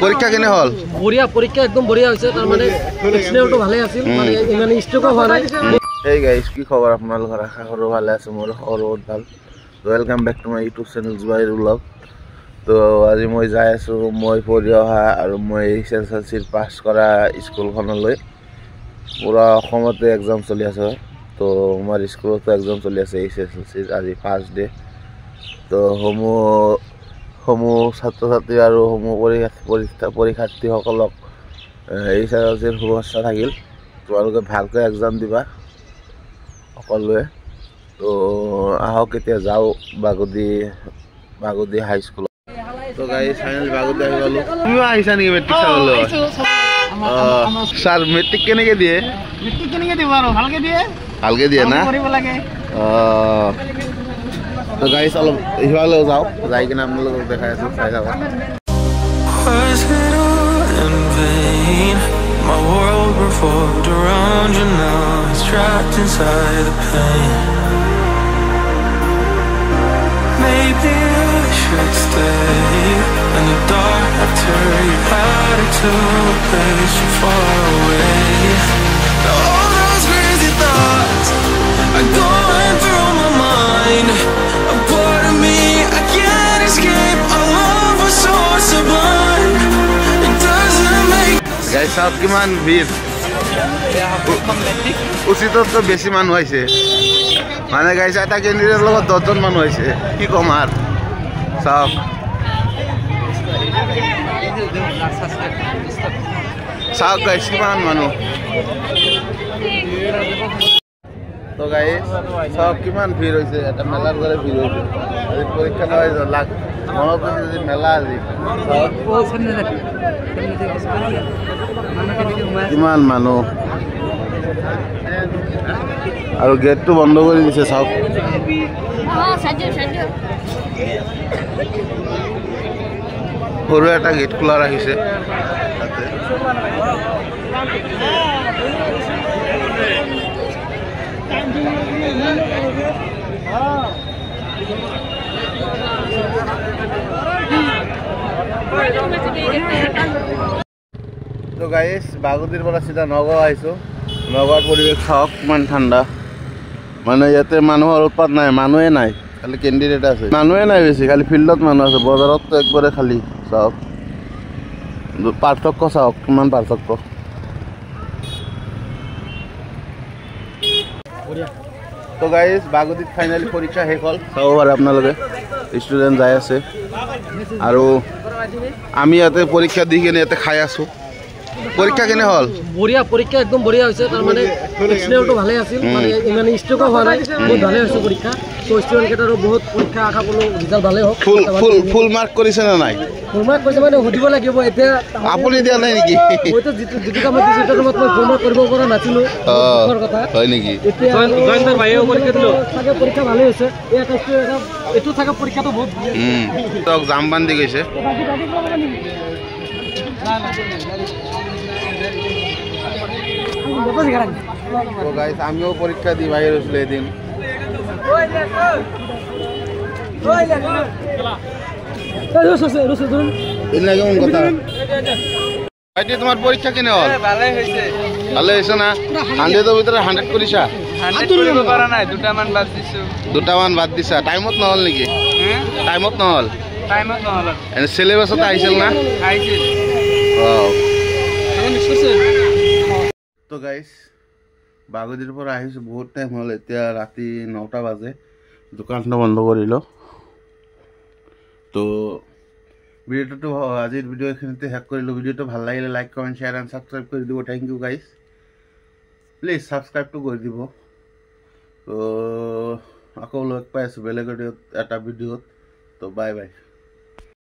পৰীক্ষা কেনে হল বঢ়িয়া পৰীক্ষা একদম বঢ়িয়া হৈছে তাৰ মানে এক্সিলেন্টটো ভালে আছিল মানে ইমানে ষ্টক হোৱা নাই হেই গাইস কি খবৰ আপোনালোকৰ আশা কৰো ভালে আছে মোৰ বহুত ভাল welcome back to my YouTube channel Zubair vlog তো আজি মই যাই আছো মই পঢ়ি অহা আৰু মই এছএছএলসিৰ পাছ কৰা স্কুলখনলৈ পুৰা অসমতে এক্সাম চলি আছে তো আমাৰ স্কুলতো এক্সাম চলি আছে এছএছএলসিৰ আজি ফাৰ্ষ্ট ডে তো সমূহ ছাত্ৰ ছাত্ৰী আৰু সমূহ পৰীক্ষাৰ্থীসকলক এছএছএলসিৰ শুভেচ্ছা থাকিল তোমালোকে ভালকৈ এক্সাম দিবা সকলোৱে তো আহক এতিয়া যাওঁ বাগদি হাই স্কুল তো গাইস ফাইনালি বাগদি আহি গলো তুমিও আহিছা নেকি মেট্ৰিক চাবলৈ স্যাৰ মেট্ৰিক কেনেকৈ দিয়ে দিব আৰু ভালকৈ দিয়ে না তো গাইস অলপ ইফালে যাওঁ যাই কিনে আপোনালোকক দেখাই আছো চাই থাকক My world revolved around you, now it's trapped inside the pain. Maybe I should stay in the dark after you had it to a place so far away. Now all those crazy thoughts are going through my mind. A part of me I can't escape. Our love was so sublime. It doesn't make guys সব কিমান ভিৰ উচিততকৈ বেছি মানুহ আহিছে মানে গাইছে এটা কেণ্ডিডেটৰ লগত 10জন মানুহ আহিছে কি কম আৰ সব সব গাইস কিমান মানুহ তো গাইস সব কিমান ভিৰ হৈছে এটা মেলাৰ দৰে ভিৰ হৈছে আজি পৰীক্ষা নহয় লাগ মনত যদি মেলা আজি কিমান মানুহ আৰু গেটটো বন্ধ কৰি দিছে সব সৰু এটা গেট খোলা ৰাখিছে তাতে তো গাইস বাগদিৰ পৰা চিধা নগাঁও আহিছোঁ নগাঁৱৰ পৰিৱেশ চাওক কিমান ঠাণ্ডা মানে ইয়াতে মানুহৰ উৎপাত নাই মানুহে নাই খালি কেণ্ডিডেট আছে মানুহে নাই বেছি খালি ফিল্ডত মানুহ আছে বজাৰততো একবাৰে খালি চাওক পাৰ্থক্য চাওক কিমান পাৰ্থক্য তো গাইস বাগদিত ফাইনালি পৰীক্ষা শেষ হ'ল চাব পাৰে আপোনালোকে ষ্টুডেণ্ট যাই আছে আৰু আমি ইয়াতে পৰীক্ষা দি কিনে ইয়াতে খাই আছোঁ পৰীক্ষা কেনে হল বঢ়িয়া পৰীক্ষা একদম বঢ়িয়া হৈছে তাৰ মানে এক্সিলেন্টটো ভালে আছিল মানে ইমানে ষ্টক হোৱা নাই বহুত ভালে হৈছে পৰীক্ষা তো ষ্টুডেণ্ট কেইটাৰো বহুত পৰীক্ষা আশা কৰোঁ ৰিজাল্ট ভালে হওক ফুল মাৰ্ক কৰিছে নে নাই ফুল মাৰ্ক কৰিছে মানে সুধিব লাগিব এতিয়া আপুনি দিয়া নাই নেকি মইতো যিটো কামত দিছোঁ সেইটো কামত মই ফুল মাৰ্ক কৰিব পৰা নাছিলোঁ কথা হয় নেকি জয়ন্তৰ ভাইয়েও পৰীক্ষা দিলোঁ চাগে পৰীক্ষা ভালে হৈছে এইটো চাগে পৰীক্ষাটো বহুত জাম বান্ধি গৈছে তো গাইস আমিও পরীক্ষা দি বাইরে হয়েছিল এদিন কেমন কথা ভাইটি তোমার পরীক্ষা কেনে হল ভালো হয়েছে না 100 ভিতরে 100 করিছা 100 করা নাই দুটামান বাদ দিছা টাইমত নহল নেকি টাইমত নহল এনে সিলেবাসত আহিছিল না তো গাইস বাগদিৰ পৰা আহিছোঁ বহুত টাইম হ'ল এতিয়া ৰাতি 9টা বাজে দোকানটো বন্ধ কৰিলোঁ তো ভিডিঅ'টো আজিৰ ভিডিঅ' এইখিনিতে শেষ কৰিলোঁ ভিডিঅ'টো ভাল লাগিলে like comment share and subscribe কৰি দিব থেংক ইউ গাইস প্লিজ ছাবস্ক্ৰাইবটো কৰি দিব তো আকৌ লগ পাই আছোঁ বেলেগ এটা ভিডিঅ'ত তো বাই বাই